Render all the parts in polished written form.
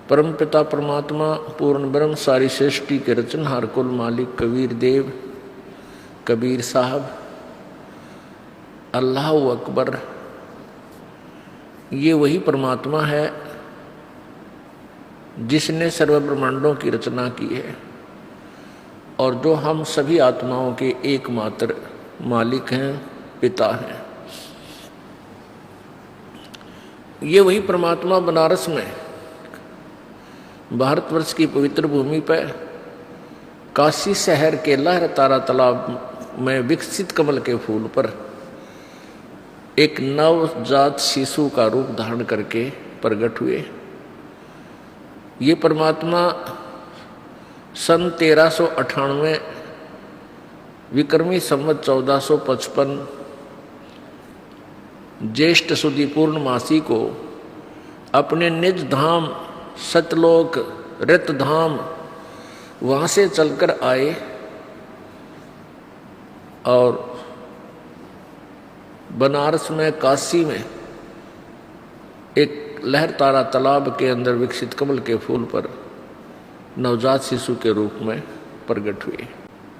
परम पिता परमात्मा पूर्ण ब्रह्म सारी सृष्टि के रचनहार कुल मालिक कबीर देव, कबीर साहब, अल्लाह अकबर, ये वही परमात्मा है जिसने सर्व ब्रह्मांडों की रचना की है और जो हम सभी आत्माओं के एकमात्र मालिक हैं, पिता हैं। ये वही परमात्मा बनारस में भारतवर्ष की पवित्र भूमि पर काशी शहर के लहर तारा तालाब में विकसित कमल के फूल पर एक नवजात शिशु का रूप धारण करके प्रकट हुए। ये परमात्मा सन 1398 विक्रमी संवत 1455 ज्येष्ठ सुदी पूर्णमासी को अपने निज धाम सतलोक रतधाम वहाँ से चलकर आए और बनारस में काशी में एक लहर तारा तालाब के अंदर विकसित कमल के फूल पर नवजात शिशु के रूप में प्रकट हुए।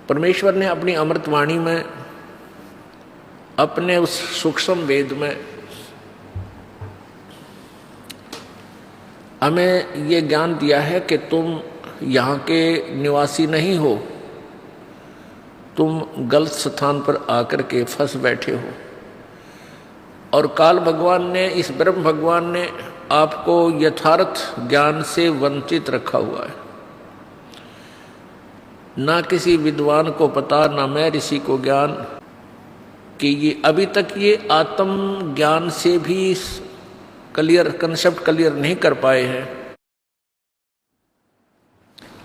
परमेश्वर ने अपनी अमृतवाणी में, अपने उस सूक्ष्म वेद में हमें ये ज्ञान दिया है कि तुम यहाँ के निवासी नहीं हो, तुम गलत स्थान पर आकर के फंस बैठे हो। और काल भगवान ने, इस ब्रह्म भगवान ने आपको यथार्थ ज्ञान से वंचित रखा हुआ है। ना किसी विद्वान को पता, ना मैं ऋषि को ज्ञान कि ये अभी तक ये आत्म ज्ञान से भी कंसेप्ट क्लियर नहीं कर पाए हैं,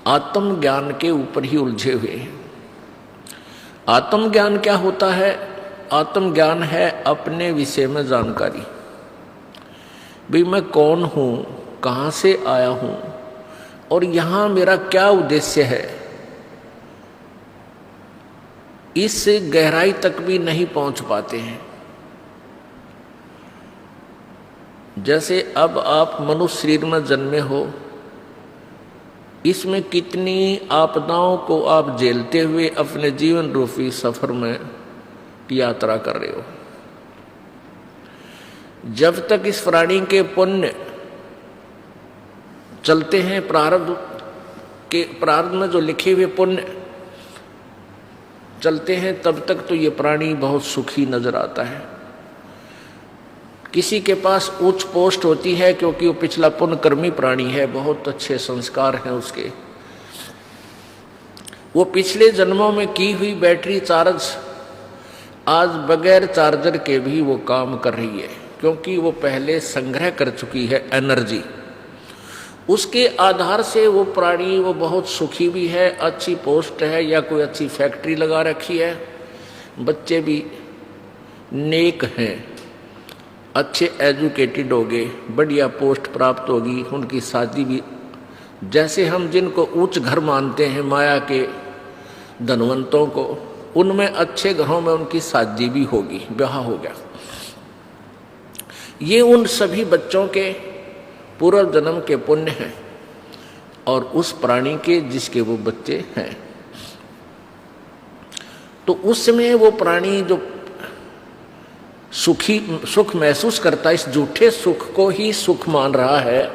आत्म ज्ञान के ऊपर ही उलझे हुए हैं। आत्म ज्ञान क्या होता है? आत्म ज्ञान है अपने विषय में जानकारी। भाई मैं कौन हूं, कहां से आया हूं और यहां मेरा क्या उद्देश्य है, इस गहराई तक भी नहीं पहुंच पाते हैं। जैसे अब आप मनुष्य शरीर में जन्मे हो, इसमें कितनी आपदाओं को आप झेलते हुए अपने जीवन रूपी सफर में यात्रा कर रहे हो। जब तक इस प्राणी के पुण्य चलते हैं, प्रारब्ध में जो लिखे हुए पुण्य चलते हैं, तब तक तो ये प्राणी बहुत सुखी नजर आता है। किसी के पास उच्च पोस्ट होती है क्योंकि वो पिछला पुण्यकर्मी प्राणी है, बहुत अच्छे संस्कार हैं उसके, वो पिछले जन्मों में की हुई बैटरी चार्ज आज बगैर चार्जर के भी वो काम कर रही है, क्योंकि वो पहले संग्रह कर चुकी है एनर्जी। उसके आधार से वो प्राणी वो बहुत सुखी भी है, अच्छी पोस्ट है या कोई अच्छी फैक्ट्री लगा रखी है, बच्चे भी नेक हैं, अच्छे एजुकेटेड हो गए, बढ़िया पोस्ट प्राप्त होगी, उनकी शादी भी, जैसे हम जिनको उच्च घर मानते हैं माया के धनवंतों को, उनमें अच्छे घरों में उनकी शादी भी होगी, ब्याह हो गया। ये उन सभी बच्चों के पूर्व जन्म के पुण्य हैं और उस प्राणी के जिसके वो बच्चे हैं। तो उसमें वो प्राणी जो सुख महसूस करता है, इस झूठे सुख को ही सुख मान रहा है,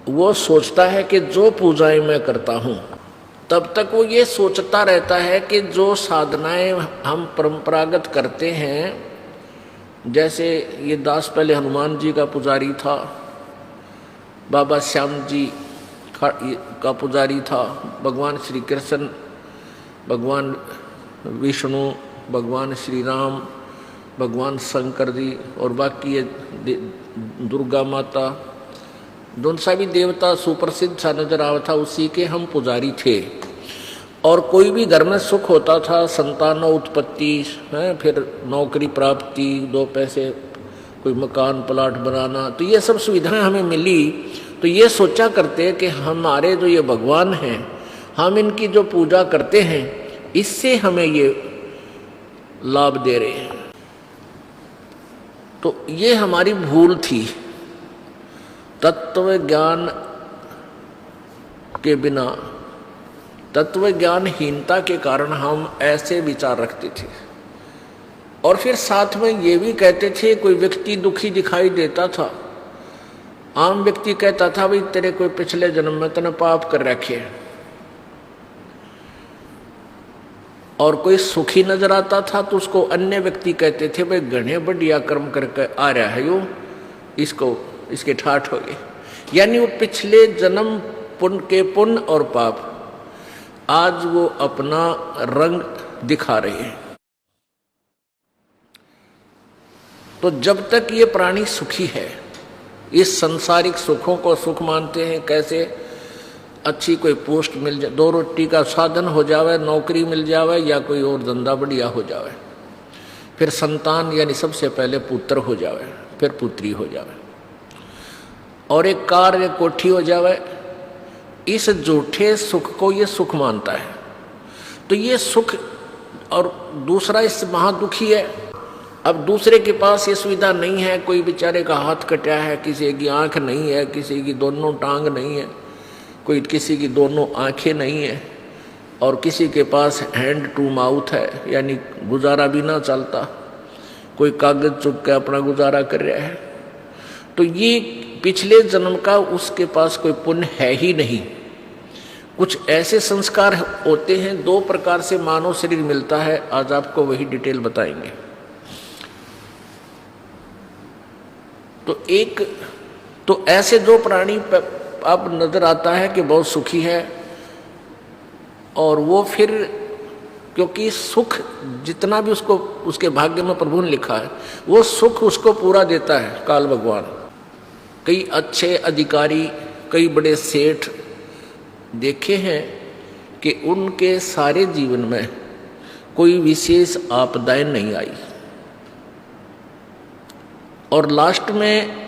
वो सोचता है कि जो पूजाएं मैं करता हूं, तब तक वो ये सोचता रहता है कि जो साधनाएं हम परंपरागत करते हैं, जैसे ये दास पहले हनुमान जी का पुजारी था, बाबा श्याम जी का पुजारी था, भगवान श्री कृष्ण, भगवान विष्णु, भगवान श्री राम, भगवान शंकर जी और बाकी ये दुर्गा माता, दोनों सा भी देवता सुप्रसिद्ध सा नजर आ था, उसी के हम पुजारी थे। और कोई भी घर में सुख होता था, संतान उत्पत्ति है, फिर नौकरी प्राप्ति, 2 पैसे, कोई मकान प्लाट बनाना, तो ये सब सुविधाएं हमें मिली। तो ये सोचा करते कि हमारे जो ये भगवान हैं, हम इनकी जो पूजा करते हैं, इससे हमें ये लाभ दे रहे हैं। तो ये हमारी भूल थी। तत्व ज्ञान के बिना, तत्व ज्ञानहीनता के कारण हम ऐसे विचार रखते थे। और फिर साथ में ये भी कहते थे, कोई व्यक्ति दुखी दिखाई देता था, आम व्यक्ति कहता था भाई तेरे कोई पिछले जन्म में तूने पाप कर रखे, और कोई सुखी नजर आता था तो उसको अन्य व्यक्ति कहते थे भाई घने बढ़िया कर्म करके आ रहा है यो, इसको इसके ठाठ हो गए। यानी वो पिछले जन्म पुण्य और पाप आज वो अपना रंग दिखा रहे हैं। तो जब तक ये प्राणी सुखी है, इस सांसारिक सुखों को सुख मानते हैं, कैसे अच्छी कोई पोस्ट मिल जाए, 2 रोटी का साधन हो जावे, नौकरी मिल जावे या कोई और धंधा बढ़िया हो जावे, फिर संतान यानी सबसे पहले पुत्र हो जावे, फिर पुत्री हो जावे, और एक कार या कोठी हो जावे, इस झूठे सुख को ये सुख मानता है। तो ये सुख, और दूसरा इस महादुखी है। अब दूसरे के पास ये सुविधा नहीं है, कोई बेचारे का हाथ कटा है, किसी की आंख नहीं है, किसी की दोनों टांग नहीं है, कोई किसी की दोनों आंखें नहीं है, और किसी के पास हैंड टू माउथ है, यानी गुजारा भी ना चलता, कोई कागज चुप के अपना गुजारा कर रहा है। तो ये पिछले जन्म का उसके पास कोई पुण्य है ही नहीं। कुछ ऐसे संस्कार होते हैं, 2 प्रकार से मानव शरीर मिलता है, आज आपको वही डिटेल बताएंगे। तो ऐसे 2 प्राणी अब नजर आता है कि बहुत सुखी है, और वो फिर क्योंकि सुख जितना भी उसको उसके भाग्य में प्रभु ने लिखा है, वो सुख उसको पूरा देता है काल भगवान। कई अच्छे अधिकारी, कई बड़े सेठ देखे हैं कि उनके सारे जीवन में कोई विशेष आपदाएं नहीं आई, और लास्ट में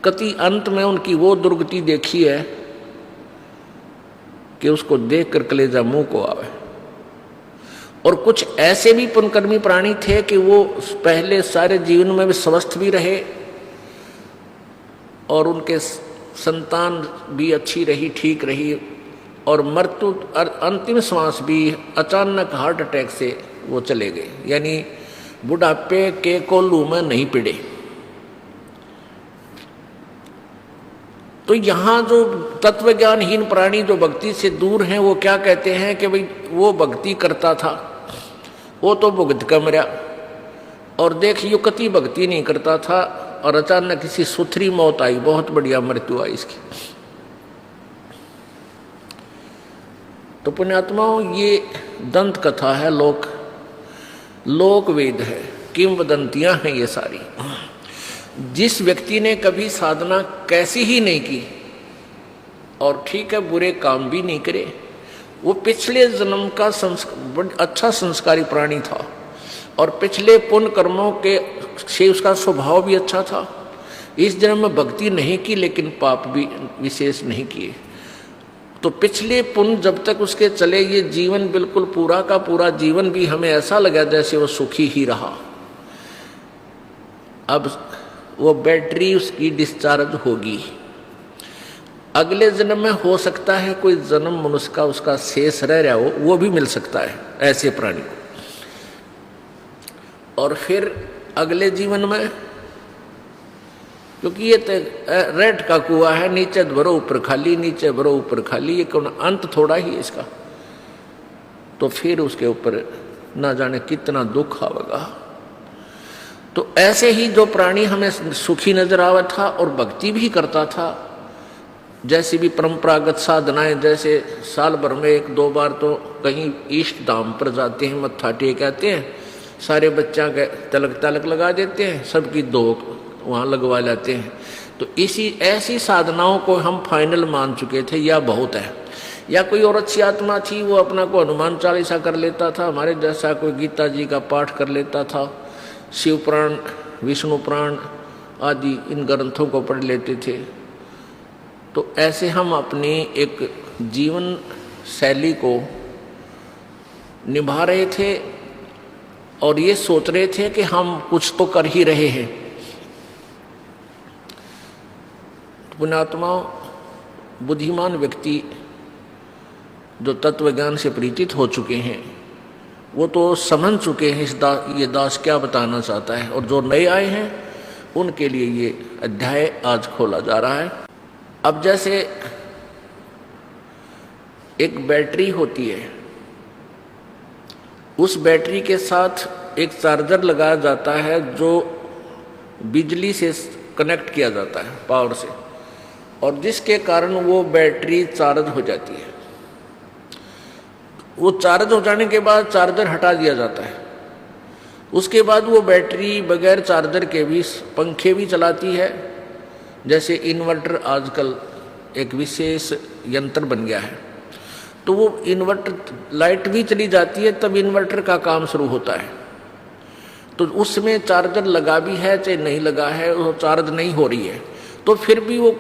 कति अंत में उनकी वो दुर्गति देखी है कि उसको देखकर कलेजा मुंह को आवे। और कुछ ऐसे भी पुण्यकर्मी प्राणी थे कि वो पहले सारे जीवन में भी स्वस्थ भी रहे, और उनके संतान भी अच्छी रही, ठीक रही, और मृत्यु अंतिम श्वास भी अचानक हार्ट अटैक से वो चले गए, यानी बुढ़ापे के कोल्लू में नहीं पिड़े। तो यहाँ जो तत्वज्ञानहीन प्राणी जो भक्ति से दूर हैं, वो क्या कहते हैं कि भाई वो भक्ति करता था, वो तो भुगत का मरा, और देख यो कति भक्ति नहीं करता था, और अचानक किसी सुथरी मौत आई, बहुत बढ़िया मृत्यु आई इसकी। तो पुण्यात्माओं, ये दंत कथा है, लोक वेद है, किंवदंतियां हैं ये सारी। जिस व्यक्ति ने कभी साधना कैसी ही नहीं की, और ठीक है बुरे काम भी नहीं करे, वो पिछले जन्म का अच्छा संस्कारी प्राणी था, और पिछले पुण्य कर्मों के से उसका स्वभाव भी अच्छा था। इस जन्म में भक्ति नहीं की, लेकिन पाप भी विशेष नहीं किए। तो पिछले पुण्य जब तक उसके चले, ये जीवन बिल्कुल पूरा का पूरा जीवन भी हमें ऐसा लगा जैसे वो सुखी ही रहा। अब वो बैटरी उसकी डिस्चार्ज होगी, अगले जन्म में हो सकता है कोई जन्म मनुष्य का उसका शेष रह रहा हो, वो भी मिल सकता है ऐसे प्राणी को। और फिर अगले जीवन में, क्योंकि ये रेट का कुआं है, नीचे भरो ऊपर खाली, नीचे भरो ऊपर खाली, ये कौन अंत थोड़ा ही है इसका। तो फिर उसके ऊपर ना जाने कितना दुख आवेगा। तो ऐसे ही जो प्राणी हमें सुखी नजर आवा था और भक्ति भी करता था, जैसी भी परंपरागत साधनाएं, जैसे साल भर में 1-2 बार तो कहीं इष्ट धाम पर जाते हैं, मत्था टेक आते हैं, सारे बच्चा के तलक लगा देते हैं, सबकी दोक वहाँ लगवा लेते हैं। तो ऐसी साधनाओं को हम फाइनल मान चुके थे, या बहुत है। या कोई और अच्छी आत्मा थी, वो अपना को हनुमान चालीसा कर लेता था, हमारे जैसा कोई गीता जी का पाठ कर लेता था, शिव पुराण, विष्णु पुराण आदि इन ग्रंथों को पढ़ लेते थे। तो ऐसे हम अपनी एक जीवन शैली को निभा रहे थे, और ये सोच रहे थे कि हम कुछ तो कर ही रहे हैं। पुण्यात्माओं, बुद्धिमान व्यक्ति जो तत्व ज्ञान से परिचित हो चुके हैं वो तो समझ चुके हैं ये दास क्या बताना चाहता है, और जो नए आए हैं उनके लिए ये अध्याय आज खोला जा रहा है। अब जैसे एक बैटरी होती है, उस बैटरी के साथ एक चार्जर लगाया जाता है जो बिजली से कनेक्ट किया जाता है, पावर से, और जिसके कारण वो बैटरी चार्ज हो जाती है। वो चार्ज हो जाने के बाद चार्जर हटा दिया जाता है। उसके बाद वो बैटरी बगैर चार्जर के भी पंखे भी चलाती है। जैसे इन्वर्टर आजकल एक विशेष यंत्र बन गया है, तो वो इन्वर्टर लाइट भी चली जाती है तब इन्वर्टर का काम शुरू होता है। तो उसमें चार्जर लगा भी है चाहे नहीं लगा है, वो चार्ज नहीं हो रही है तो फिर भी वो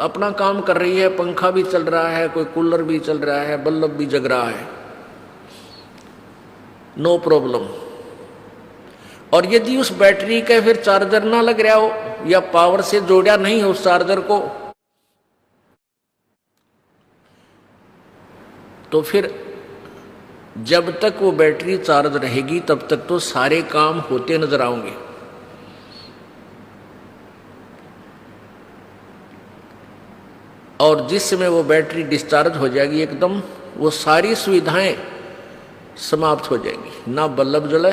अपना काम कर रही है। पंखा भी चल रहा है, कोई कूलर भी चल रहा है, बल्ब भी जग रहा है, नो प्रॉब्लम। और यदि उस बैटरी का फिर चार्जर ना लग रहा हो या पावर से जोड़ा नहीं हो उस चार्जर को, तो फिर जब तक वो बैटरी चार्ज रहेगी तब तक तो सारे काम होते नजर आएंगे। और जिस समय वो बैटरी डिस्चार्ज हो जाएगी एकदम, वो सारी सुविधाएं समाप्त हो जाएंगी। ना बल्ब जले,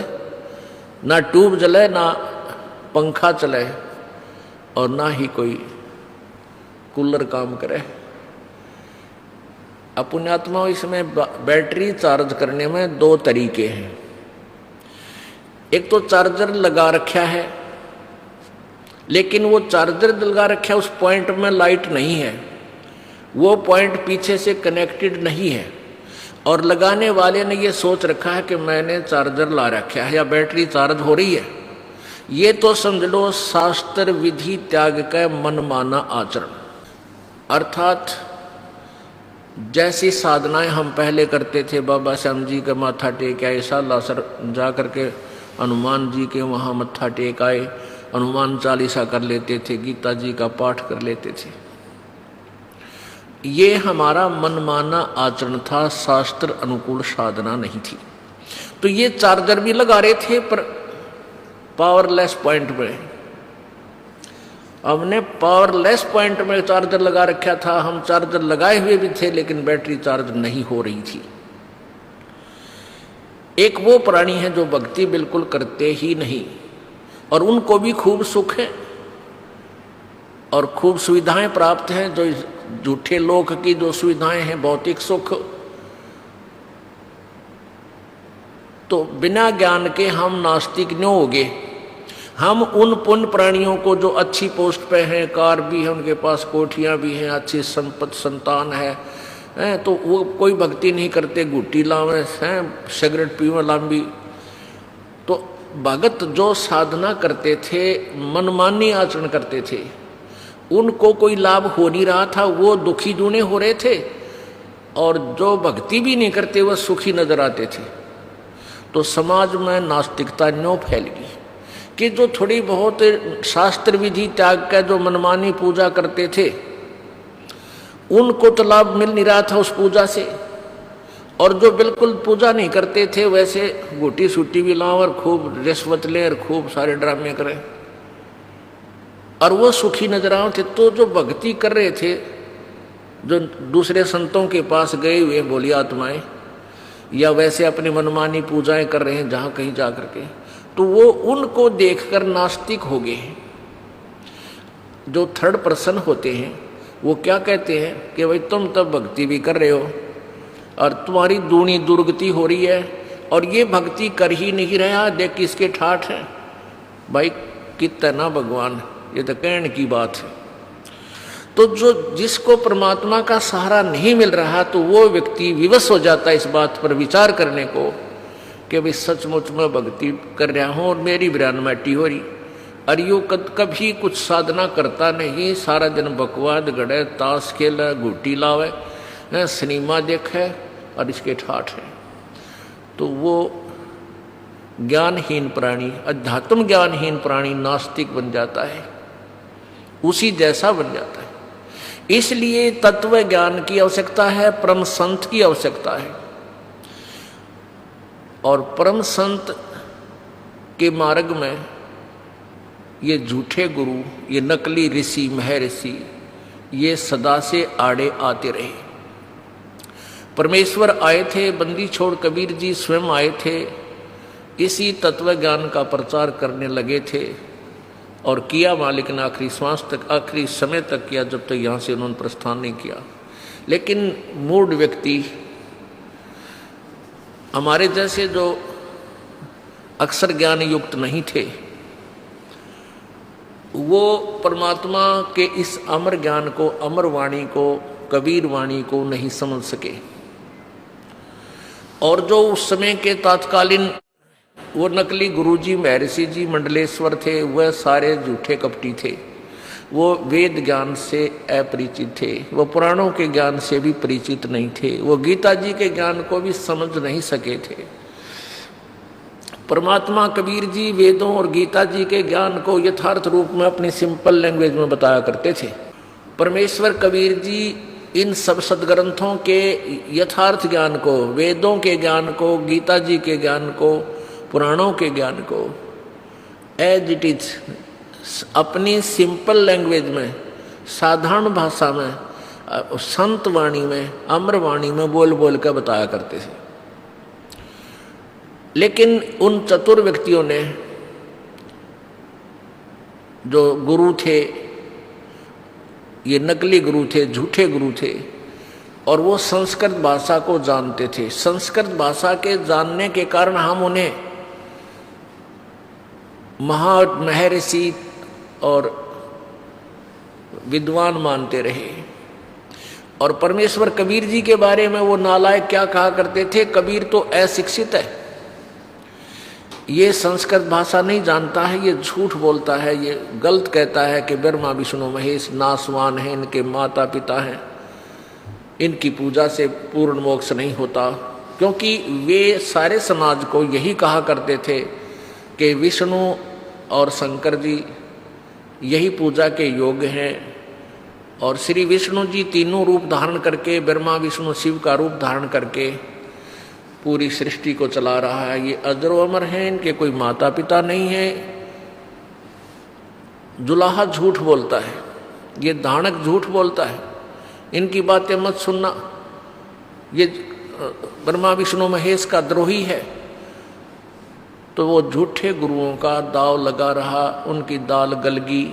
ना ट्यूब जले, ना पंखा चले, और ना ही कोई कूलर काम करे। पुण्यात्मा, इसमें बैटरी चार्ज करने में दो तरीके हैं। एक तो चार्जर लगा रखा है, लेकिन वो चार्जर लगा रखा है उस पॉइंट में लाइट नहीं है, वो पॉइंट पीछे से कनेक्टेड नहीं है, और लगाने वाले ने ये सोच रखा है कि मैंने चार्जर ला रखा है या बैटरी चार्ज हो रही है। ये तो समझ लो शास्त्र विधि त्याग का मनमाना आचरण। अर्थात जैसी साधनाएं हम पहले करते थे, बाबा श्याम जी का माथा टेक आए, सालासर जा करके हनुमान जी के वहाँ मत्था टेक आए, हनुमान चालीसा कर लेते थे, गीता जी का पाठ कर लेते थे। ये हमारा मनमाना आचरण था, शास्त्र अनुकूल साधना नहीं थी। तो ये चार्जर भी लगा रहे थे पर पावरलेस पॉइंट में। हमने पावरलेस पॉइंट में चार्जर लगा रखा था, हम चार्जर लगाए हुए भी थे लेकिन बैटरी चार्ज नहीं हो रही थी। एक वो प्राणी है जो भक्ति बिल्कुल करते ही नहीं, और उनको भी खूब सुख है और खूब सुविधाएं प्राप्त हैं। जो झूठे लोक की जो सुविधाएं हैं, भौतिक सुख, तो बिना ज्ञान के हम नास्तिक न होगे। हम उन पुण्य प्राणियों को जो अच्छी पोस्ट पे हैं, कार भी है उनके पास, कोठियां भी हैं, अच्छी संपत्ति संतान है, तो वो कोई भक्ति नहीं करते, गुट्टी लावे हैं, सिगरेट पीवे लांबी। तो भगत जो साधना करते थे, मनमानी आचरण करते थे, उनको कोई लाभ हो नहीं रहा था, वो दुखी दूने हो रहे थे, और जो भक्ति भी नहीं करते वह सुखी नजर आते थे। तो समाज में नास्तिकता न्यों फैल गई कि जो थोड़ी बहुत शास्त्र विधि त्याग का जो मनमानी पूजा करते थे, उनको तो लाभ मिल नहीं रहा था उस पूजा से, और जो बिल्कुल पूजा नहीं करते थे वैसे गोटी सूटी भी लाओ और खूब रिश्वत लें और खूब सारे ड्रामे करें, और वो सुखी नजर आए थे। तो जो भक्ति कर रहे थे, जो दूसरे संतों के पास गए हुए बोली आत्माएं, या वैसे अपनी मनमानी पूजाएं कर रहे हैं जहां कहीं जा करके, तो वो उनको देखकर नास्तिक हो गए। जो थर्ड पर्सन होते हैं वो क्या कहते हैं कि भाई तुम तब भक्ति भी कर रहे हो और तुम्हारी दूनी दुर्गति हो रही है, और ये भक्ति कर ही नहीं रहा, देख किसके ठाठ है भाई, कितना भगवान, ये तो कहने की बात है। तो जो जिसको परमात्मा का सहारा नहीं मिल रहा, तो वो व्यक्ति विवश हो जाता है इस बात पर विचार करने को कि भाई सचमुच में भक्ति कर रहा हूँ और मेरी ब्राह्मटी हो रही, और यो कभी कुछ साधना करता नहीं, सारा दिन बकवाद गड़े, ताश खेले, गुटी लावे, सिनेमा देखे और इसके ठाठ है। तो वो ज्ञानहीन प्राणी, अध्यात्म ज्ञानहीन प्राणी नास्तिक बन जाता है, उसी जैसा बन जाता है। इसलिए तत्व ज्ञान की आवश्यकता है, परम संत की आवश्यकता है। और परम संत के मार्ग में ये झूठे गुरु, ये नकली ऋषि महर्षि, ये सदा से आड़े आते रहे। परमेश्वर आए थे, बंदी छोड़ कबीर जी स्वयं आए थे, इसी तत्व ज्ञान का प्रचार करने लगे थे और किया मालिक ने आखिरी श्वास तक, आखिरी समय तक किया, जब तक यहाँ से उन्होंने प्रस्थान नहीं किया। लेकिन मूढ़ व्यक्ति, हमारे जैसे जो अक्षर ज्ञान युक्त नहीं थे, वो परमात्मा के इस अमर ज्ञान को, अमर वाणी को, कबीर वाणी को नहीं समझ सके। और जो उस समय के तात्कालीन वो नकली गुरुजी, महर्षि जी, मंडलेश्वर थे, वह सारे झूठे कपटी थे। वो वेद ज्ञान से अपरिचित थे, वो पुराणों के ज्ञान से भी परिचित नहीं थे, वो गीता जी के ज्ञान को भी समझ नहीं सके थे। परमात्मा कबीर जी वेदों और गीता जी के ज्ञान को यथार्थ रूप में अपनी सिंपल लैंग्वेज में बताया करते थे। परमेश्वर कबीर जी इन सब सदग्रंथों के यथार्थ ज्ञान को, वेदों के ज्ञान को, गीता जी के ज्ञान को, पुराणों के ज्ञान को एज इट इज अपनी सिंपल लैंग्वेज में, साधारण भाषा में, संत वाणी में, अमर वाणी में बोल बोल कर बताया करते थे। लेकिन उन चतुर व्यक्तियों ने, जो गुरु थे, ये नकली गुरु थे, झूठे गुरु थे, और वो संस्कृत भाषा को जानते थे। संस्कृत भाषा के जानने के कारण हम उन्हें महर्षि और विद्वान मानते रहे। और परमेश्वर कबीर जी के बारे में वो नालायक क्या कहा करते थे, कबीर तो अशिक्षित है, ये संस्कृत भाषा नहीं जानता है, ये झूठ बोलता है, ये गलत कहता है कि ब्रह्मा विष्णु महेश नासवान हैं, इनके माता पिता हैं, इनकी पूजा से पूर्ण मोक्ष नहीं होता। क्योंकि वे सारे समाज को यही कहा करते थे कि विष्णु और शंकर जी यही पूजा के योग्य हैं, और श्री विष्णु जी तीनों रूप धारण करके, ब्रह्मा विष्णु शिव का रूप धारण करके पूरी सृष्टि को चला रहा है। ये अजर अमर हैं, इनके कोई माता पिता नहीं है। जुलाहा झूठ बोलता है, ये दानक झूठ बोलता है, इनकी बातें मत सुनना, ये ब्रह्मा विष्णु महेश का द्रोही है। तो वो झूठे गुरुओं का दाव लगा रहा, उनकी दाल गल गई।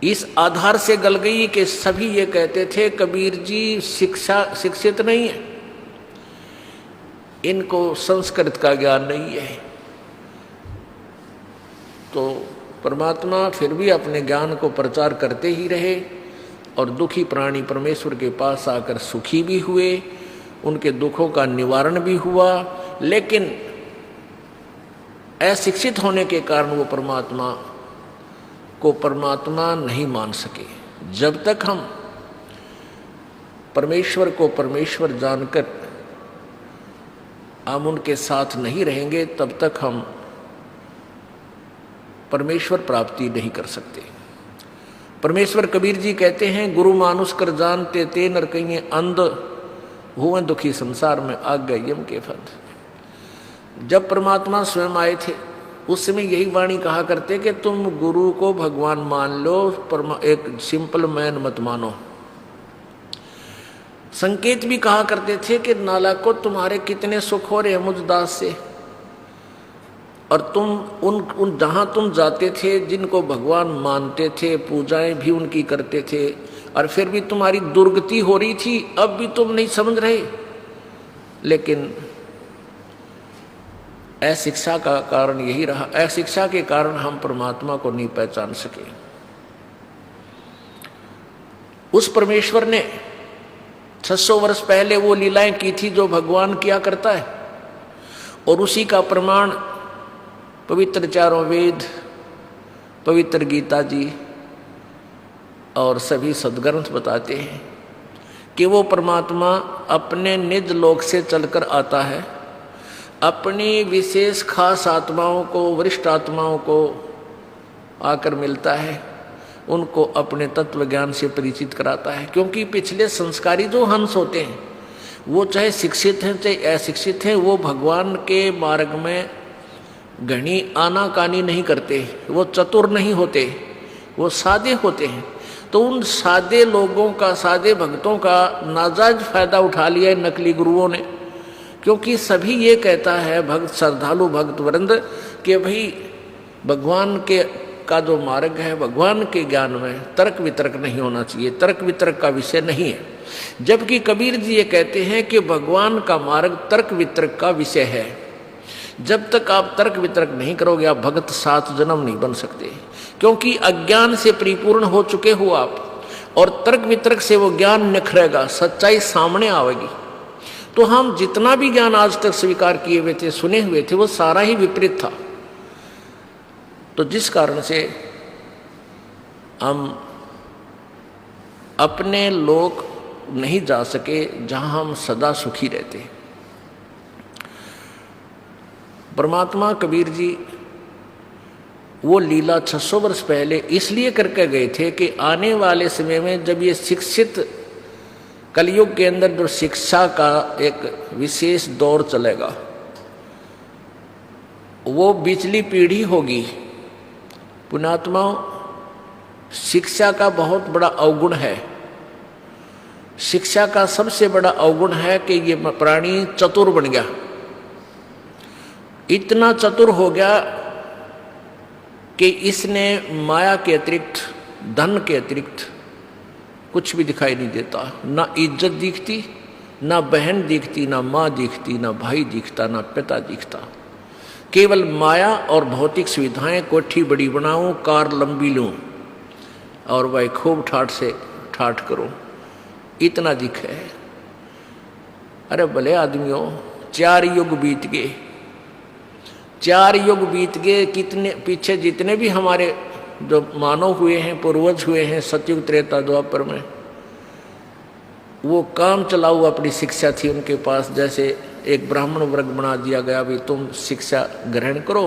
इस आधार से गल गई कि सभी ये कहते थे कबीर जी शिक्षित नहीं है, इनको संस्कृत का ज्ञान नहीं है। तो परमात्मा फिर भी अपने ज्ञान को प्रचार करते ही रहे, और दुखी प्राणी परमेश्वर के पास आकर सुखी भी हुए, उनके दुखों का निवारण भी हुआ। लेकिन अशिक्षित होने के कारण वो परमात्मा को परमात्मा नहीं मान सके। जब तक हम परमेश्वर को परमेश्वर जानकर हम उनके साथ नहीं रहेंगे, तब तक हम परमेश्वर प्राप्ति नहीं कर सकते। परमेश्वर कबीर जी कहते हैं, गुरु मानुष कर जानते ते नर कहिए अंध, हुए दुखी संसार में आग गए यम के फंद। जब परमात्मा स्वयं आए थे उस समय यही वाणी कहा करते कि तुम गुरु को भगवान मान लो, एक सिंपल मैन मत मानो। संकेत भी कहा करते थे कि नालायकों, तुम्हारे कितने सुख हो रहे हैं मुझ दास से, और तुम उन जहां तुम जाते थे, जिनको भगवान मानते थे, पूजाएं भी उनकी करते थे, और फिर भी तुम्हारी दुर्गति हो रही थी, अब भी तुम नहीं समझ रहे। लेकिन अशिक्षा का कारण यही रहा, अशिक्षा के कारण हम परमात्मा को नहीं पहचान सके। उस परमेश्वर ने 600 वर्ष पहले वो लीलाएं की थी जो भगवान किया करता है, और उसी का प्रमाण पवित्र चारों वेद, पवित्र गीता जी और सभी सदग्रंथ बताते हैं कि वो परमात्मा अपने निज लोक से चलकर आता है, अपनी विशेष खास आत्माओं को, वरिष्ठ आत्माओं को आकर मिलता है। उनको अपने तत्व ज्ञान से परिचित कराता है। क्योंकि पिछले संस्कारी जो हंस होते हैं, वो चाहे शिक्षित हैं चाहे अशिक्षित हैं, वो भगवान के मार्ग में घनी आनाकानी नहीं करते, वो चतुर नहीं होते, वो सादे होते हैं। तो उन सादे लोगों का, सादे भक्तों का नाजायज फायदा उठा लिया है नकली गुरुओं ने। क्योंकि सभी ये कहता है भक्त, श्रद्धालु भक्त वृंद, कि भाई भगवान के का जो मार्ग है, भगवान के ज्ञान में तर्क वितर्क नहीं होना चाहिए, तर्क वितर्क का विषय नहीं है। जबकि कबीर जी ये कहते हैं कि भगवान का मार्ग तर्क वितर्क का विषय है। जब तक आप तर्क वितर्क नहीं करोगे, आप भगत 7 जन्म नहीं बन सकते। क्योंकि अज्ञान से परिपूर्ण हो चुके हो आप, और तर्क वितर्क से वो ज्ञान निखरेगा, सच्चाई सामने आएगी। तो हम जितना भी ज्ञान आज तक स्वीकार किए हुए थे, सुने हुए थे, वो सारा ही विपरीत था। तो जिस कारण से हम अपने लोक नहीं जा सके जहां हम सदा सुखी रहते। परमात्मा कबीर जी वो लीला 600 वर्ष पहले इसलिए करके गए थे कि आने वाले समय में जब ये शिक्षित कलयुग के अंदर जो शिक्षा का एक विशेष दौर चलेगा, वो बिचली पीढ़ी होगी। पुण्यात्माओं, शिक्षा का बहुत बड़ा अवगुण है। शिक्षा का सबसे बड़ा अवगुण है कि ये प्राणी चतुर बन गया, इतना चतुर हो गया कि इसने माया के अतिरिक्त, धन के अतिरिक्त कुछ भी दिखाई नहीं देता। ना इज्जत दिखती, ना बहन दिखती, ना माँ दिखती, ना भाई दिखता, ना पिता दिखता। केवल माया और भौतिक सुविधाएं, कोठी बड़ी बनाऊं, कार लंबी लूं और वह खूब ठाठ से ठाठ करूं, इतना दिख है। अरे भले आदमियों, 4 युग बीत गए, 4 युग बीत गए। कितने पीछे जितने भी हमारे जो मानव हुए हैं, पूर्वज हुए हैं सतयुग त्रेता द्वापर में, वो काम चलाऊ अपनी शिक्षा थी उनके पास। जैसे एक ब्राह्मण वर्ग बना दिया गया, भी तुम शिक्षा ग्रहण करो,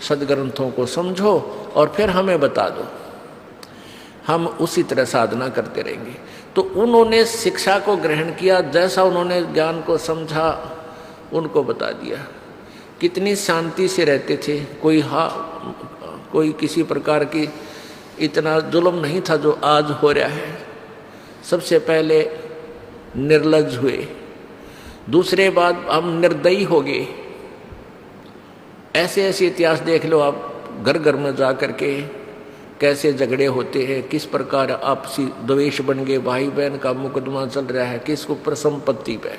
सदग्रंथों को समझो और फिर हमें बता दो, हम उसी तरह साधना करते रहेंगे। तो उन्होंने शिक्षा को ग्रहण किया, जैसा उन्होंने ज्ञान को समझा उनको बता दिया। कितनी शांति से रहते थे, कोई किसी प्रकार की इतना जुल्म नहीं था जो आज हो रहा है। सबसे पहले निर्लज्ज हुए, दूसरे बात हम निर्दयी हो गए। ऐसे ऐसे इतिहास देख लो आप, घर घर में जा कर के कैसे झगड़े होते हैं, किस प्रकार आपसी द्वेष बन गए, भाई बहन का मुकदमा चल रहा है, किस ऊपर संपत्ति पे,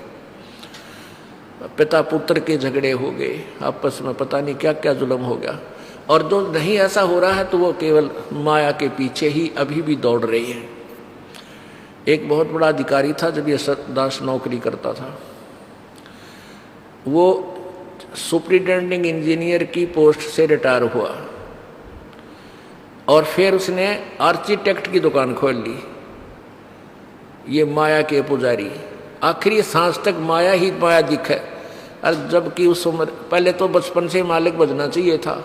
पिता पुत्र के झगड़े हो गए आपस में, पता नहीं क्या क्या जुल्म हो गया। और जो नहीं ऐसा हो रहा है तो वो केवल माया के पीछे ही अभी भी दौड़ रही है। एक बहुत बड़ा अधिकारी था, जब ये दास नौकरी करता था, वो सुपरिटेंडिंग इंजीनियर की पोस्ट से रिटायर हुआ और फिर उसने आर्किटेक्ट की दुकान खोल ली। ये माया के पुजारी, आखिरी सांस तक माया ही माया दिखे। और जबकि उस उम्र, पहले तो बचपन से मालिक बजना चाहिए था,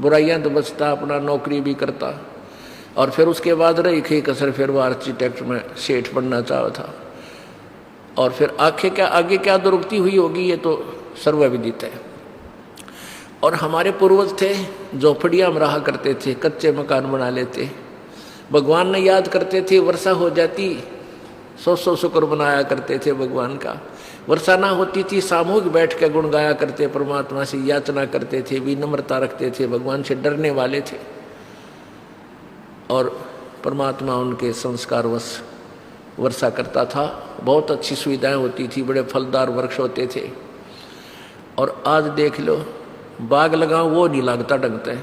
बुराइयां तो बचता, अपना नौकरी भी करता, और फिर उसके बाद रही खी कसर, फिर वो आर्किटेक्ट में सेठ बनना चाहा था। और फिर आगे क्या दुरुक्ति हुई होगी ये तो सर्वविदित है। और हमारे पूर्वज थे, झोपड़ियाँ में रहा करते थे, कच्चे मकान बना लेते, भगवान ने याद करते थे, वर्षा हो जाती 100 शुक्र बनाया करते थे भगवान का। वर्षा ना होती थी, सामूहिक बैठ के गुण गाया करते, परमात्मा से याचना करते थे, विनम्रता रखते थे, भगवान से डरने वाले थे। और परमात्मा उनके संस्कारवश वर्षा करता था, बहुत अच्छी सुविधाएं होती थी, बड़े फलदार वृक्ष होते थे। और आज देख लो, बाग लगाओ वो नहीं लगता ढंग से,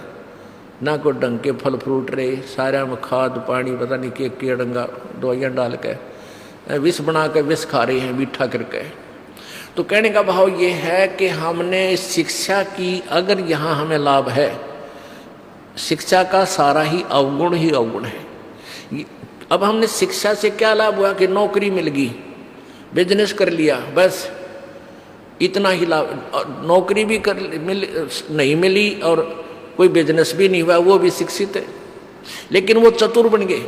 ना कोई ढंग के फल फ्रूट रहे, सारे में खाद पानी पता नहीं के कीड़ंगा दवाइयाँ डाल के विष बना के विष खा रहे हैं मीठा करके। तो कहने का भाव ये है कि हमने शिक्षा की, अगर यहाँ हमें लाभ है, शिक्षा का सारा ही अवगुण है। अब हमने शिक्षा से क्या लाभ हुआ कि नौकरी मिल गई, बिजनेस कर लिया, बस इतना ही लाभ। नौकरी भी नहीं मिली और कोई बिजनेस भी नहीं हुआ, वो भी शिक्षित है, लेकिन वो चतुर बन गए।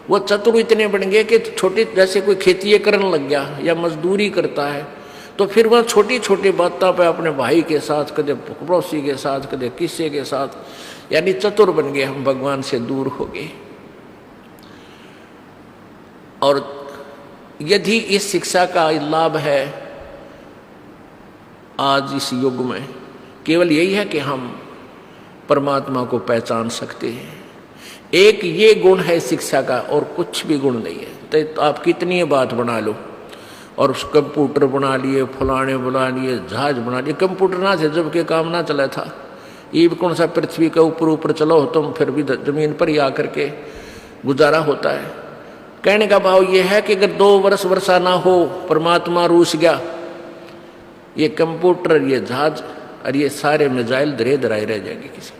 वो चतुर इतने बन गए कि छोटे, जैसे कोई खेती करने लग गया या मजदूरी करता है, तो फिर वह छोटी छोटी बातों पे अपने भाई के साथ, कदे पड़ोसी के साथ, कदे किसी के साथ, यानी चतुर बन गए हम, भगवान से दूर हो गए। और यदि इस शिक्षा का लाभ है आज इस युग में, केवल यही है कि हम परमात्मा को पहचान सकते हैं। एक ये गुण है शिक्षा का, और कुछ भी गुण नहीं है। तो आप कितनी बात बना लो, और कंप्यूटर बना लिए, फलाने बना लिए, जहाज बना लिए। कंप्यूटर ना थे जब के काम ना चला था, ये भी कौन सा पृथ्वी के ऊपर ऊपर चलो तुम, फिर भी जमीन पर ही आकर के गुजारा होता है। कहने का भाव ये है कि अगर 2 वर्ष वर्षा ना हो, परमात्मा रूस गया, ये कंप्यूटर, ये जहाज और ये सारे मिसाइल धरे धराए रह जाएंगे किसी।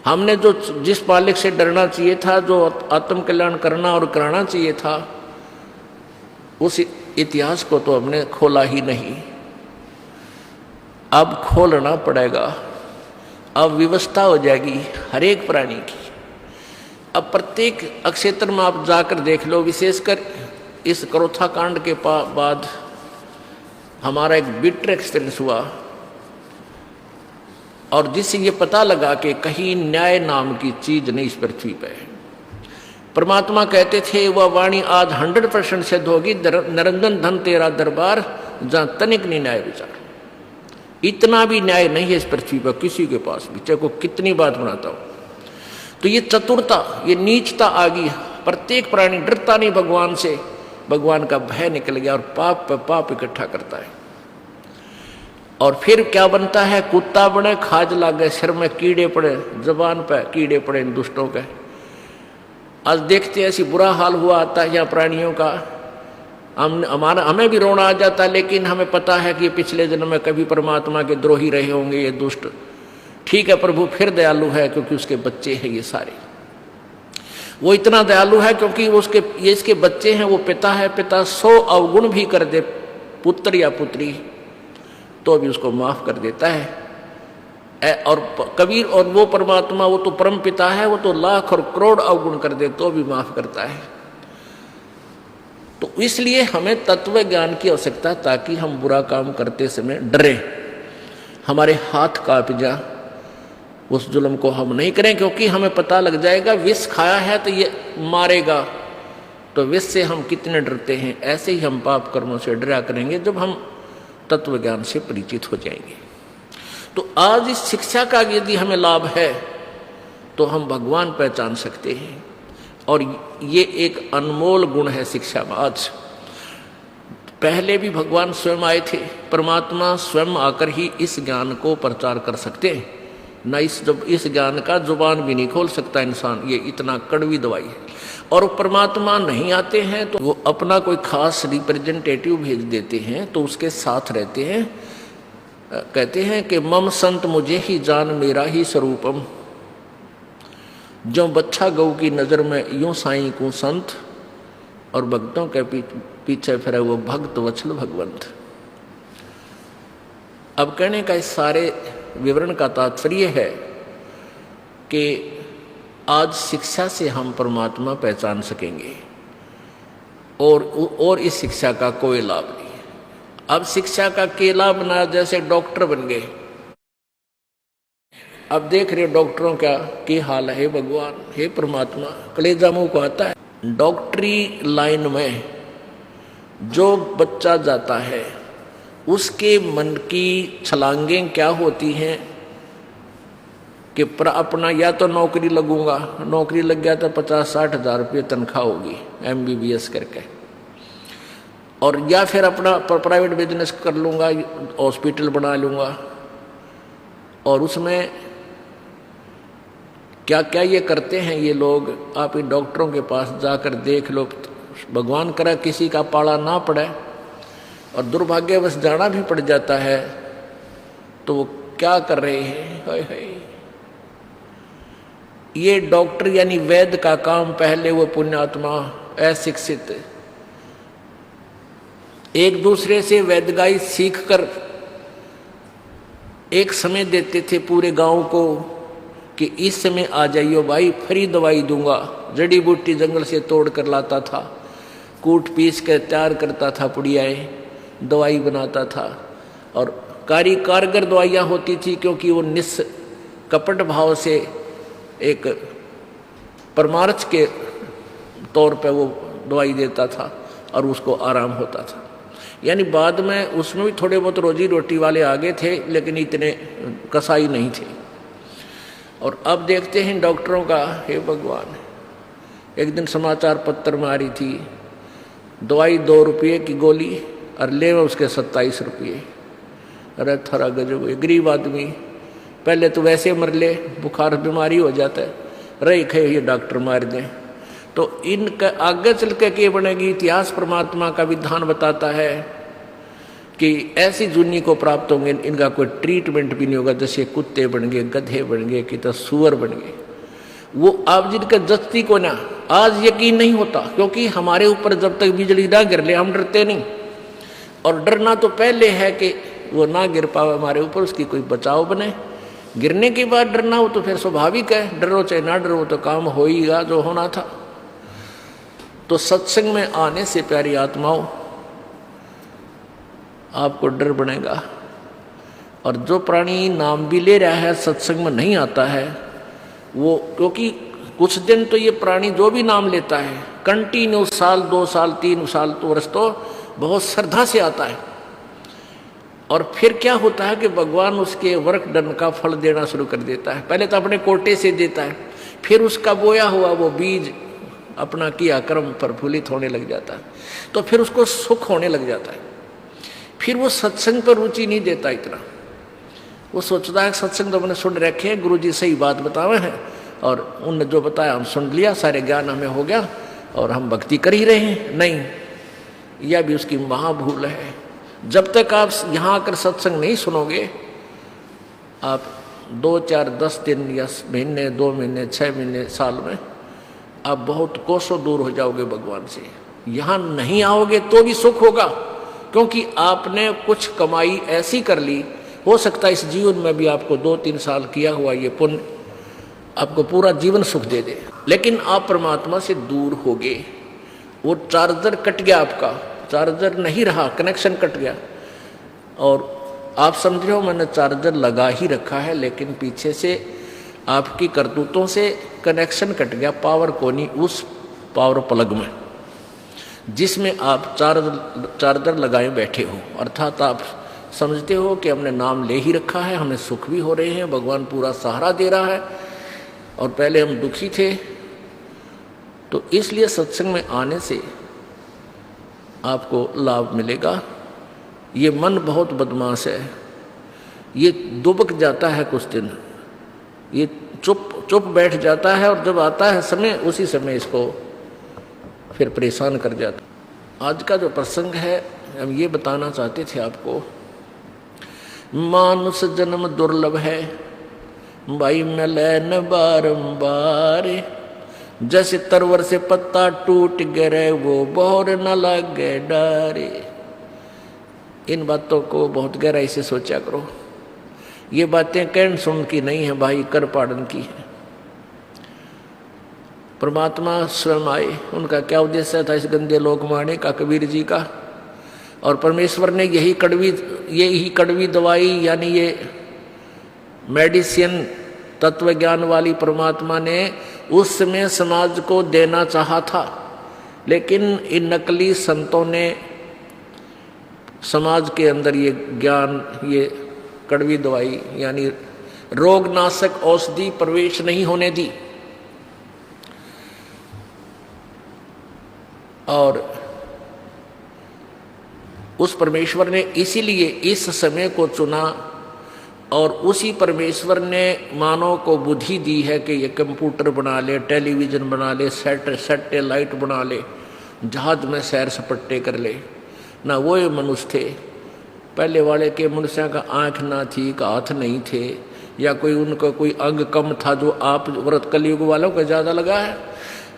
हमने जो जिस मालिक से डरना चाहिए था, जो आत्म कल्याण करना और कराना चाहिए था, उस इतिहास को तो हमने खोला ही नहीं। अब खोलना पड़ेगा। अब व्यवस्था हो जाएगी हर एक प्राणी की। अब प्रत्येक क्षेत्र में आप जाकर देख लो, विशेषकर इस करोथा कांड के बाद हमारा एक बिटर एक्सपीरियंस हुआ, और जिससे ये पता लगा कि कहीं न्याय नाम की चीज नहीं इस पृथ्वी पे है। परमात्मा कहते थे वह वाणी आज 100% सिद्ध होगी, निरंजन धन तेरा दरबार, जहां तनिक नहीं न्याय विचार। इतना भी न्याय नहीं है इस पृथ्वी पर किसी के पास भी, चाहे को कितनी बात बनाता हो। तो ये चतुरता, ये नीचता आ गई। प्रत्येक प्राणी डरता नहीं भगवान से, भगवान का भय निकल गया, और पाप पे पाप इकट्ठा करता है। और फिर क्या बनता है, कुत्ता बने, खाज लागे, सिर में कीड़े पड़े, जबान पे कीड़े पड़े इन दुष्टों के। आज देखते ऐसी बुरा हाल हुआ आता है यहाँ प्राणियों का, हमें भी रोना आ जाता है, लेकिन हमें पता है कि पिछले जन्म में कभी परमात्मा के द्रोही रहे होंगे ये दुष्ट। ठीक है, प्रभु फिर दयालु है क्योंकि उसके बच्चे हैं ये सारे। वो इतना दयालु है क्योंकि ये इसके बच्चे हैं, वो पिता है। पिता 100 अवगुण भी कर दे पुत्र या पुत्री तो भी उसको माफ कर देता है। और कबीर, और वो परमात्मा, वो तो परम पिता है, वो तो लाख और करोड़ अवगुण कर दे तो भी माफ करता है। तो इसलिए हमें तत्व ज्ञान की आवश्यकता, ताकि हम बुरा काम करते समय डरे, हमारे हाथ कांप जा, उस जुल्म को हम नहीं करें। क्योंकि हमें पता लग जाएगा विष खाया है तो ये मारेगा, तो विष से हम कितने डरते हैं। ऐसे ही हम पाप कर्मों से डरा करेंगे जब हम तत्व ज्ञान से परिचित हो जाएंगे। तो आज इस शिक्षा का यदि हमें लाभ है तो हम भगवान पहचान सकते हैं, और ये एक अनमोल गुण है शिक्षा में। आज पहले भी भगवान स्वयं आए थे, परमात्मा स्वयं आकर ही इस ज्ञान को प्रचार कर सकते हैं। न इस ज्ञान का जुबान भी नहीं खोल सकता इंसान, ये इतना कड़वी दवाई है। और परमात्मा नहीं आते हैं तो वो अपना कोई खास रिप्रेजेंटेटिव भेज देते हैं, तो उसके साथ रहते हैं। कहते हैं कि मम संत मुझे ही जान मेरा ही स्वरूपम, जो बच्चा गऊ की नजर में यूं साईं को संत, और भक्तों के पीछे फिरे वो भक्त वत्सल भगवंत। अब कहने का इस सारे विवरण का तात्पर्य है कि आज शिक्षा से हम परमात्मा पहचान सकेंगे, और इस शिक्षा का कोई लाभ नहीं। अब शिक्षा का के लाभ ना, जैसे डॉक्टर बन गए, अब देख रहे डॉक्टरों का की हाल है। भगवान, हे परमात्मा, कलेजा मुंह को आता है। डॉक्टरी लाइन में जो बच्चा जाता है उसके मन की छलांगें क्या होती हैं कि अपना या तो नौकरी लगूंगा, नौकरी लग गया तो 50-60 हज़ार रुपये तनख्वाह होगी MBBS करके, और या फिर अपना प्राइवेट बिजनेस कर लूँगा, हॉस्पिटल बना लूँगा। और उसमें क्या क्या ये करते हैं ये लोग, आप इन डॉक्टरों के पास जाकर देख लो। भगवान करा किसी का पाला ना पड़े, और दुर्भाग्यवश जाना भी पड़ जाता है, तो वो क्या कर रहे हैं। हाय हाय, ये डॉक्टर यानी वैद्य का काम, पहले वो पुण्यात्मा अशिक्षित एक दूसरे से वैद्यगाई सीख कर एक समय देते थे पूरे गांव को, कि इस समय आ जाइयो भाई, फ्री दवाई दूंगा। जड़ी बूटी जंगल से तोड़ कर लाता था, कूट पीस कर तैयार करता था, पुड़ियाएँ दवाई बनाता था। और कारगर दवाइयाँ होती थी, क्योंकि वो निष्कपट भाव से एक परमार्थ के तौर पे वो दवाई देता था और उसको आराम होता था। यानी बाद में उसमें भी थोड़े बहुत रोजी रोटी वाले आगे थे, लेकिन इतने कसाई नहीं थे। और अब देखते हैं डॉक्टरों का, हे भगवान, एक दिन समाचार पत्र में आ रही थी, दवाई 2 रुपये की गोली और ले में उसके 27 रुपये। अरे थरा गजब, गरीब आदमी पहले तो वैसे मर ले, बुखार बीमारी हो जाता है, रही खे ये डॉक्टर मार दें। तो इनका आगे चल के क्या बनेगी? इतिहास परमात्मा का विधान बताता है कि ऐसी जुनी को प्राप्त होंगे, इनका कोई ट्रीटमेंट भी नहीं होगा। जैसे कुत्ते बन गए, गधे बन गए, कि तो सुअर बन गए। वो आप जिनका जस्ती को ना आज यकीन नहीं होता, क्योंकि हमारे ऊपर जब तक बिजली ना गिर ले हम डरते नहीं। और डरना तो पहले है कि वो ना गिर पावे हमारे ऊपर, उसकी कोई बचाव बने। गिरने के बाद डरना हो तो फिर स्वाभाविक है, डरो चाहे ना डरो तो काम हो ही गा जो होना था। तो सत्संग में आने से प्यारी आत्माओं आपको डर बनेगा। और जो प्राणी नाम भी ले रहा है सत्संग में नहीं आता है वो, क्योंकि कुछ दिन तो ये प्राणी जो भी नाम लेता है कंटिन्यू, साल 2 साल 3 साल तो वर्ष तो बहुत श्रद्धा से आता है। और फिर क्या होता है कि भगवान उसके वर्क डन का फल देना शुरू कर देता है। पहले तो अपने कोटे से देता है, फिर उसका बोया हुआ वो बीज अपना किया कर्म प्रफुल्लित होने लग जाता है, तो फिर उसको सुख होने लग जाता है। फिर वो सत्संग पर रुचि नहीं देता इतना, वो सोचता है सत्संग तो मैंने सुन रखे हैं, गुरु जी सही बात बतावे हैं और उनने जो बताया हम सुन लिया, सारे ज्ञान हमें हो गया और हम भक्ति कर ही रहे हैं। नहीं, यह भी उसकी महाभूल है। जब तक आप यहाँ आकर सत्संग नहीं सुनोगे, आप 2 4 10 दिन या महीने 2 महीने 6 महीने साल में आप बहुत कोसों दूर हो जाओगे भगवान से। यहाँ नहीं आओगे तो भी सुख होगा, क्योंकि आपने कुछ कमाई ऐसी कर ली, हो सकता है इस जीवन में भी आपको 2 3 साल किया हुआ ये पुण्य आपको पूरा जीवन सुख दे दे। लेकिन आप परमात्मा से दूर होगे। वो चार्जर कट गया, आपका चार्जर नहीं रहा, कनेक्शन कट गया। और आप समझ रहे हो मैंने चार्जर लगा ही रखा है, लेकिन पीछे से आपकी करतूतों से कनेक्शन कट गया, पावर को नहीं, उस पावर प्लग में जिसमें आप चार्जर लगाए बैठे हो। अर्थात आप समझते हो कि हमने नाम ले ही रखा है, हमें सुख भी हो रहे हैं, भगवान पूरा सहारा दे रहा है और पहले हम दुखी थे। तो इसलिए सत्संग में आने से आपको लाभ मिलेगा। ये मन बहुत बदमाश है, ये दुबक जाता है कुछ दिन, ये चुप बैठ जाता है और जब आता है समय उसी समय इसको फिर परेशान कर जाता। आज का जो प्रसंग है हम ये बताना चाहते थे आपको, मानुष जन्म दुर्लभ है भाई मिलन बारंबार, जैसे तरवर से पत्ता टूट गिरे वो बोर न लगे डारे। इन बातों को बहुत गहराई से सोचा करो। ये बातें कहन सुन की नहीं है भाई, कर पाड़न की है। परमात्मा स्वयं आए, उनका क्या उद्देश्य था इस गंदे लोक में आने का, कबीर जी का। और परमेश्वर ने यही कड़वी दवाई यानी ये मेडिसिन तत्व ज्ञान वाली परमात्मा ने उस समय समाज को देना चाहा था, लेकिन इन नकली संतों ने समाज के अंदर ये ज्ञान, ये कड़वी दवाई यानी रोगनाशक औषधि प्रवेश नहीं होने दी। और उस परमेश्वर ने इसीलिए इस समय को चुना और उसी परमेश्वर ने मानव को बुद्धि दी है कि ये कंप्यूटर बना ले, टेलीविज़न बना ले, सैटेलाइट बना ले, जहाज में सैर सपट्टे कर ले। ना वो ये मनुष्य थे पहले वाले के, मनुष्य का आँख ना थी, का हाथ नहीं थे, या कोई उनका कोई अंग कम था जो आप व्रत कलयुग वालों को ज़्यादा लगा है।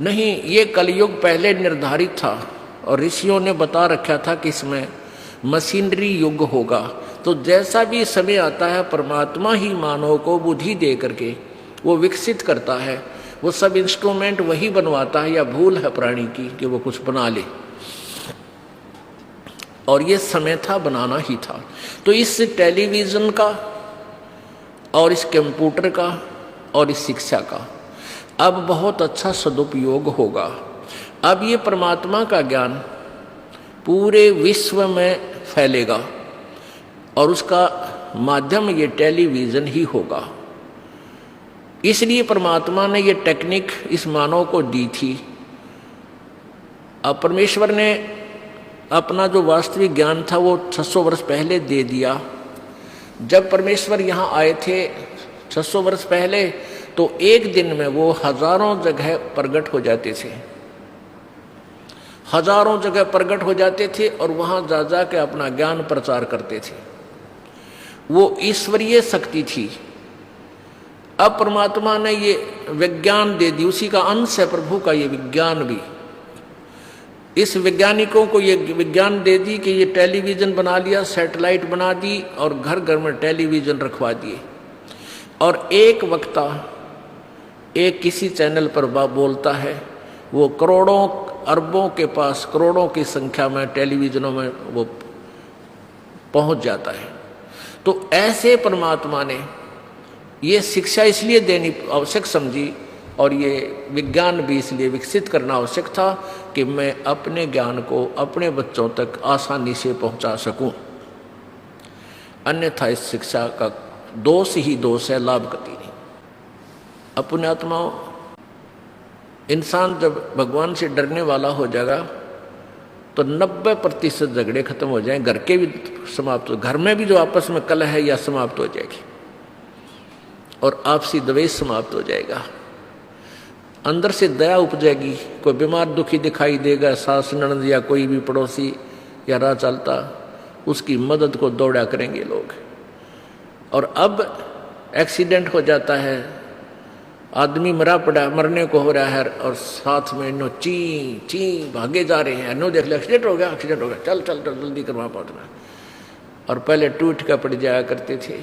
नहीं, ये कलयुग पहले निर्धारित था और ऋषियों ने बता रखा था कि इसमें मशीनरी युग होगा। तो जैसा भी समय आता है परमात्मा ही मानव को बुद्धि दे करके वो विकसित करता है, वो सब इंस्ट्रूमेंट वही बनवाता है, या भूल है प्राणी की कि वो कुछ बना ले। और ये समय था, बनाना ही था। तो इस टेलीविज़न का और इस कंप्यूटर का और इस शिक्षा का अब बहुत अच्छा सदुपयोग होगा। अब ये परमात्मा का ज्ञान पूरे विश्व में फैलेगा और उसका माध्यम ये टेलीविज़न ही होगा। इसलिए परमात्मा ने ये टेक्निक इस मानव को दी थी। अब परमेश्वर ने अपना जो वास्तविक ज्ञान था वो 600 वर्ष पहले दे दिया। जब परमेश्वर यहाँ आए थे 600 वर्ष पहले, तो एक दिन में वो हजारों जगह प्रकट हो जाते थे, हजारों जगह प्रकट हो जाते थे और वहाँ जा जा के अपना ज्ञान प्रचार करते थे। वो ईश्वरीय शक्ति थी। अब परमात्मा ने ये विज्ञान दे दी, उसी का अंश है प्रभु का ये विज्ञान भी। इस वैज्ञानिकों को ये विज्ञान दे दी कि ये टेलीविज़न बना लिया, सैटेलाइट बना दी और घर घर में टेलीविज़न रखवा दिए। और एक वक्ता एक किसी चैनल पर बोलता है, वो करोड़ों अरबों के पास करोड़ों की संख्या में टेलीविज़नों में वो पहुंच जाता है। तो ऐसे परमात्मा ने ये शिक्षा इसलिए देनी आवश्यक समझी और ये विज्ञान भी इसलिए विकसित करना आवश्यक था कि मैं अपने ज्ञान को अपने बच्चों तक आसानी से पहुंचा सकूं। अन्यथा इस शिक्षा का दोष ही दोष है, लाभ कति नहीं। अपने आत्माओं, इंसान जब भगवान से डरने वाला हो जाएगा तो 90% झगड़े खत्म हो जाएं, घर के भी समाप्त हो, घर में भी जो आपस में कलह है या समाप्त हो जाएगी और आपसी द्वेष समाप्त हो जाएगा। अंदर से दया उपजेगी। कोई बीमार दुखी दिखाई देगा, सास ननद या कोई भी पड़ोसी या राह चलता, उसकी मदद को दौड़ा करेंगे लोग। और अब एक्सीडेंट हो जाता है, आदमी मरा पड़ा, मरने को हो रहा है और साथ में नो ची ची भागे जा रहे हैं, नो देख ले एक्सीडेंट हो गया, एक्सीडेंट हो गया, चल चल चल जल्दी कर वहाँ पहुँचना। और पहले टूट का पड़ जाया करते थे।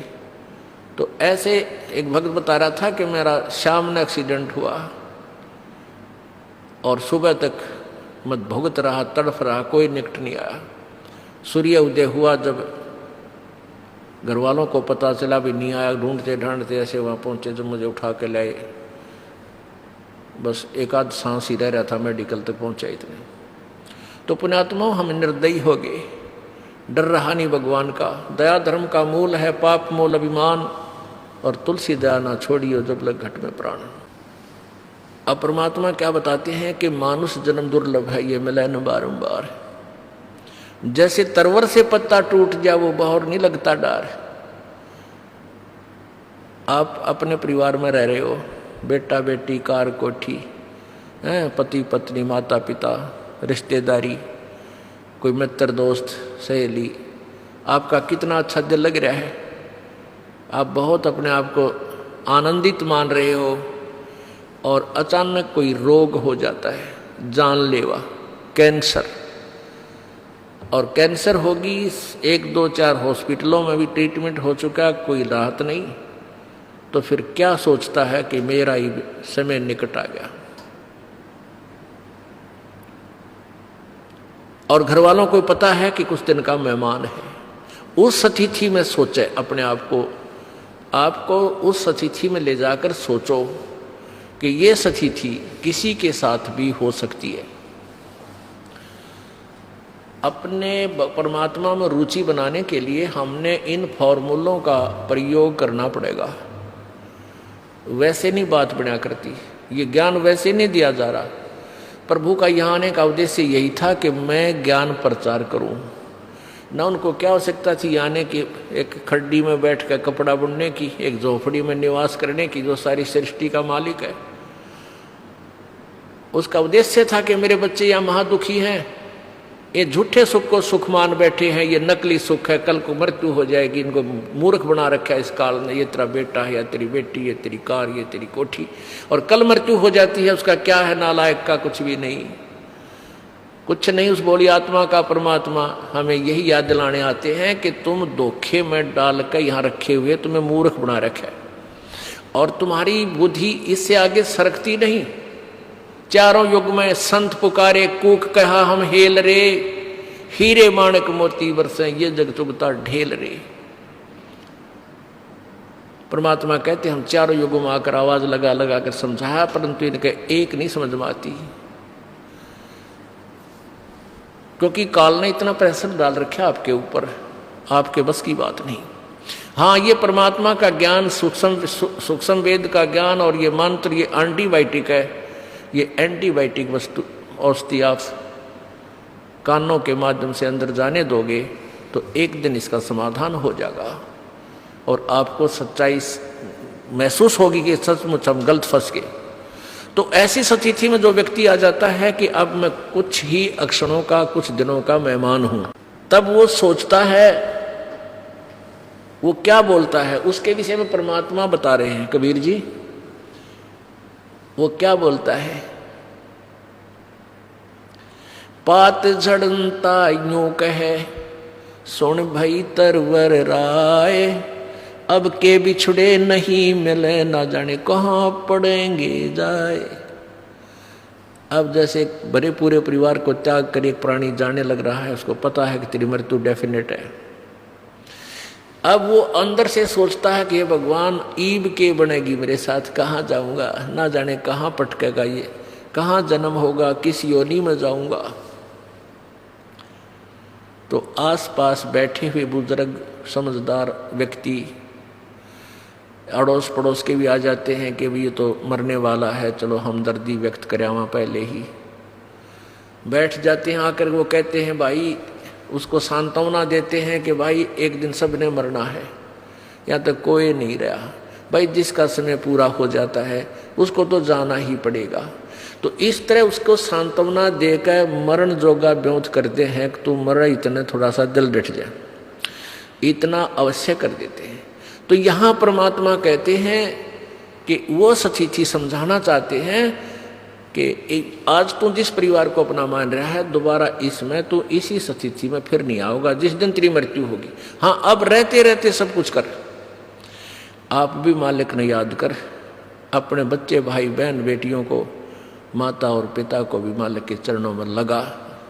तो ऐसे एक भक्त बता रहा था कि मेरा शाम में एक्सीडेंट हुआ और सुबह तक मैं भुगत रहा, तड़फ रहा, कोई निकट नहीं आया। सूर्य उदय हुआ, जब घर वालों को पता चला भी नहीं आया, ढूंढते ढूंढते ऐसे वहाँ पहुँचे, जब मुझे उठा के लाए, बस एक आध सांस ही रह रहा था, मेडिकल तक पहुँचा इतने। तो पुण्यात्माओं, हम निर्दयी हो गए, डर रहा नहीं भगवान का। दया धर्म का मूल है, पाप मूल अभिमान, और तुलसी दया ना छोड़ियो जब लग घट में प्राण। अब परमात्मा क्या बताते हैं कि मानुष जन्म दुर्लभ है, ये मिला न बारंबार। जैसे तरवर से पत्ता टूट जाए वो बहर नहीं लगता डार। आप अपने परिवार में रह रहे हो, बेटा बेटी, कार कोठी, पति पत्नी, माता पिता, रिश्तेदारी, कोई मित्र दोस्त सहेली, आपका कितना अच्छा दिल लग रहा है, आप बहुत अपने आप को आनंदित मान रहे हो, और अचानक कोई रोग हो जाता है, जानलेवा, कैंसर। और कैंसर होगी, 1 2 4 हॉस्पिटलों में भी ट्रीटमेंट हो चुका, कोई राहत नहीं। तो फिर क्या सोचता है कि मेरा ही समय निकट आ गया। और घर वालों को पता है कि कुछ दिन का मेहमान है। उस अतिथि में सोचे अपने आप को उस अतिथि में ले जाकर सोचो कि ये अतिथि किसी के साथ भी हो सकती है। अपने परमात्मा में रुचि बनाने के लिए हमने इन फॉर्मूलों का प्रयोग करना पड़ेगा। वैसे नहीं बात बना करती, ये ज्ञान वैसे नहीं दिया जा रहा। प्रभु का यहाँ आने का उद्देश्य यही था कि मैं ज्ञान प्रचार करूं। ना उनको क्या आवश्यकता थी आने की, एक खड्डी में बैठ कर कपड़ा बुनने की, एक झोपड़ी में निवास करने की, जो सारी सृष्टि का मालिक है। उसका उद्देश्य था कि मेरे बच्चे यहाँ महादुखी हैं, ये झूठे सुख को सुख मान बैठे हैं, ये नकली सुख है, कल को मृत्यु हो जाएगी, इनको मूर्ख बना रखा है इस काल ने। ये तेरा बेटा है या तेरी बेटी, ये तेरी कार, ये तेरी कोठी, और कल मृत्यु हो जाती है, उसका क्या है, नालायक का कुछ भी नहीं, कुछ नहीं। उस बोली आत्मा का परमात्मा हमें यही याद दिलाने आते हैं कि तुम धोखे में डाल कर यहाँ रखे हुए तुम्हें मूर्ख बना रखा है। और तुम्हारी बुद्धि इससे आगे सरकती नहीं। चारों युग में संत पुकारे कूक कहा हम हेल रे, हीरे माणक मोती बरसे ये जग चुगता ढेल रे। परमात्मा कहते हम चारों युगों में आकर आवाज लगा लगा कर समझाया, परंतु इनके एक नहीं समझ में आती, क्योंकि काल ने इतना प्रेशर डाल रखा आपके ऊपर, आपके बस की बात नहीं। हाँ, ये परमात्मा का ज्ञान, सूक्ष्म वेद का ज्ञान और ये मंत्र, ये एंटीबायोटिक है, ये एंटीबायोटिक वस्तु औषधि आप कानों के माध्यम से अंदर जाने दोगे तो एक दिन इसका समाधान हो जाएगा और आपको सच्चाई महसूस होगी कि सचमुच हम गलत फंस गए। तो ऐसी स्थिति में जो व्यक्ति आ जाता है कि अब मैं कुछ ही अक्षणों का, कुछ दिनों का मेहमान हूं, तब वो सोचता है, वो क्या बोलता है उसके विषय में परमात्मा बता रहे हैं कबीर जी। वो क्या बोलता है, पात झड़ता यूं कहे सुन भई तरवर राय, अब के बिछड़े नहीं मिले ना जाने कहाँ पड़ेंगे जाए। अब जैसे बड़े पूरे परिवार को त्याग कर एक प्राणी जाने लग रहा है, उसको पता है कि तेरी मृत्यु डेफिनेट है। अब वो अंदर से सोचता है कि ये भगवान ईब के बनेगी मेरे साथ, कहाँ जाऊंगा, ना जाने कहाँ पटकेगा ये, कहाँ जन्म होगा, किस योनि में जाऊंगा। तो आसपास बैठे हुए बुजुर्ग समझदार व्यक्ति, अड़ोस पड़ोस के भी आ जाते हैं कि ये तो मरने वाला है, चलो हमदर्दी व्यक्त करें वहाँ पहले ही बैठ जाते हैं। आकर वो कहते हैं भाई, उसको सांत्वना देते हैं कि भाई एक दिन सब ने मरना है, यहाँ तक कोई नहीं रहा भाई, जिसका समय पूरा हो जाता है उसको तो जाना ही पड़ेगा। तो इस तरह उसको सांत्वना देकर मरण जोगा ब्योत करते हैं कि तू मर, इतने थोड़ा सा दिल डट जाए, इतना अवश्य कर देते हैं। तो यहाँ परमात्मा कहते हैं कि वो सच्ची चीज समझाना चाहते हैं कि आज तू जिस परिवार को अपना मान रहा है, दोबारा इसमें तू इसी स्थिति में फिर नहीं आओगा जिस दिन तेरी मृत्यु होगी। हाँ, अब रहते रहते सब कुछ कर, आप भी मालिक ने याद कर, अपने बच्चे भाई बहन बेटियों को, माता और पिता को भी मालिक के चरणों में लगा।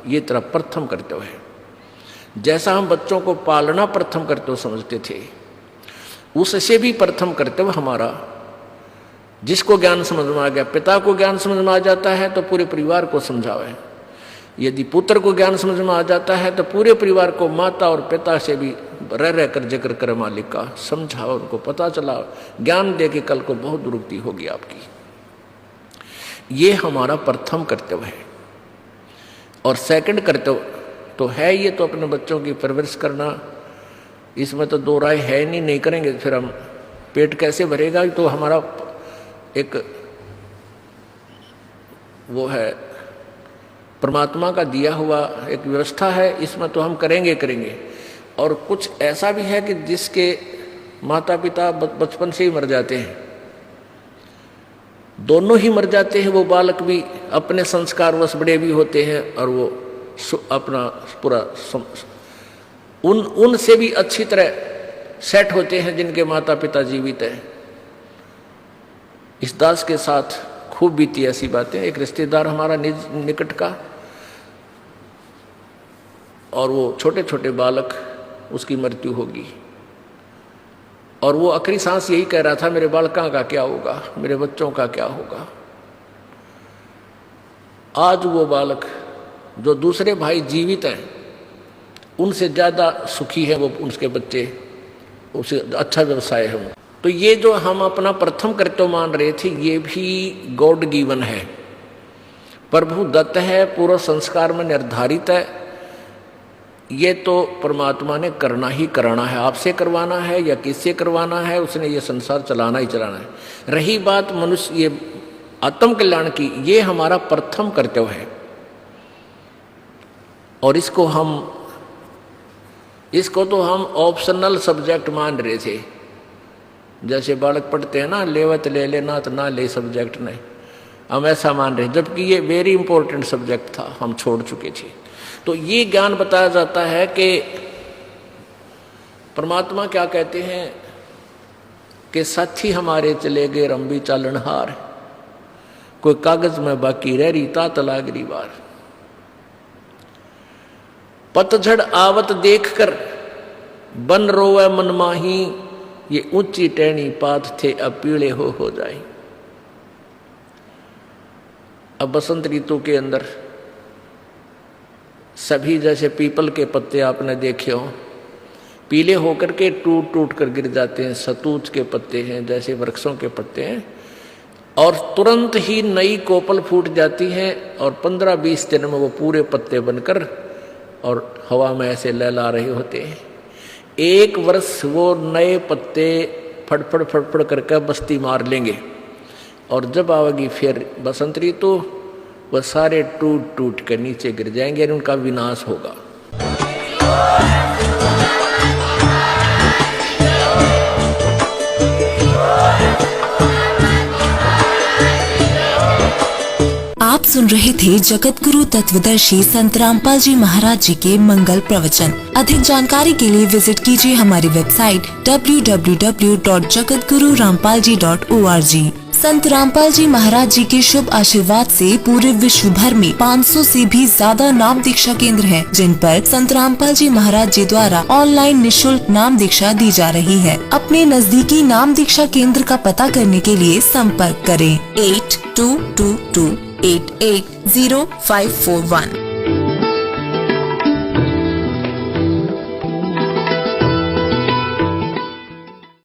ये तेरा प्रथम कर्तव्य है। जैसा हम बच्चों को पालना प्रथम कर्तव्य समझते थे, उससे भी प्रथम कर्तव्य हमारा, जिसको ज्ञान समझ में आ गया, पिता को ज्ञान समझ में आ जाता है तो पूरे परिवार को समझावे। यदि पुत्र को ज्ञान समझ में आ जाता है तो पूरे परिवार को, माता और पिता से भी रह रह कर जिक्र कर मालिक का, समझाओ, उनको पता चला, ज्ञान दे के कल को बहुत दुरुक्ति होगी आपकी। ये हमारा प्रथम कर्तव्य है। और सेकंड कर्तव्य तो है ये, तो अपने बच्चों की परवरिश करना, इसमें तो दो राय है नहीं करेंगे फिर हम पेट कैसे भरेगा। तो हमारा एक वो है परमात्मा का दिया हुआ एक व्यवस्था है, इसमें तो हम करेंगे। और कुछ ऐसा भी है कि जिसके माता पिता बचपन से ही मर जाते हैं, दोनों ही मर जाते हैं, वो बालक भी अपने संस्कारवश बड़े भी होते हैं और वो अपना पूरा उनसे भी अच्छी तरह सेट होते हैं जिनके माता पिता जीवित हैं। इस दास के साथ खूब बीती ऐसी बातें। एक रिश्तेदार हमारा निकट का, और वो छोटे छोटे बालक, उसकी मृत्यु होगी, और वो आखिरी सांस यही कह रहा था, मेरे बालकों का क्या होगा, मेरे बच्चों का क्या होगा। आज वो बालक जो दूसरे भाई जीवित हैं उनसे ज़्यादा सुखी है वो, उनके बच्चे, उसे अच्छा व्यवसाय है वो। तो ये जो हम अपना प्रथम कर्तव्य मान रहे थे, ये भी गॉड गिवन है, प्रभु दत्त है, पूर्व संस्कार में निर्धारित है। ये तो परमात्मा ने करना ही कराना है, आपसे करवाना है या किससे करवाना है, उसने ये संसार चलाना ही चलाना है। रही बात मनुष्य ये आत्म कल्याण की, ये हमारा प्रथम कर्तव्य है। और इसको तो हम ऑप्शनल सब्जेक्ट मान रहे थे। जैसे बालक पढ़ते हैं ना, लेवत ले लेना तो ना ले सब्जेक्ट ने, हम ऐसा मान रहे, जबकि ये वेरी इंपॉर्टेंट सब्जेक्ट था, हम छोड़ चुके थे। तो ये ज्ञान बताया जाता है कि परमात्मा क्या कहते हैं के साथी हमारे चले गए हम भी चालनहार, कोई कागज में बाकी रह रही तात लागरी बार। पतझड़ आवत देखकर बन रोवे मन माही, ये ऊंची टहनी पात थे अब पीले हो जाए। अब बसंत ऋतु के अंदर सभी जैसे पीपल के पत्ते आपने देखे हो, पीले होकर के टूट टूट कर गिर जाते हैं। सतूत के पत्ते हैं जैसे वृक्षों के पत्ते हैं, और तुरंत ही नई कोपल फूट जाती है और 15-20 दिन में वो पूरे पत्ते बनकर और हवा में ऐसे लहला रहे होते हैं। 1 वर्ष वो नए पत्ते फड़फड़ फड़फड़ करके बस्ती मार लेंगे, और जब आवेगी फिर बसंत ऋतु वह सारे टूट टूट कर नीचे गिर जाएंगे और उनका विनाश होगा। आप सुन रहे थे जगत गुरु तत्वदर्शी संत रामपाल जी महाराज जी के मंगल प्रवचन। अधिक जानकारी के लिए विजिट कीजिए हमारी वेबसाइट www.jagatgururampalji.org। संत रामपाल जी महाराज जी के शुभ आशीर्वाद से पूरे विश्व भर में 500 से भी ज्यादा नाम दीक्षा केंद्र हैं, जिन पर संत रामपाल जी महाराज जी द्वारा ऑनलाइन निशुल्क नाम दीक्षा दी जा रही है। अपने नजदीकी नाम दीक्षा केंद्र का पता करने के लिए संपर्क करें 8222880541।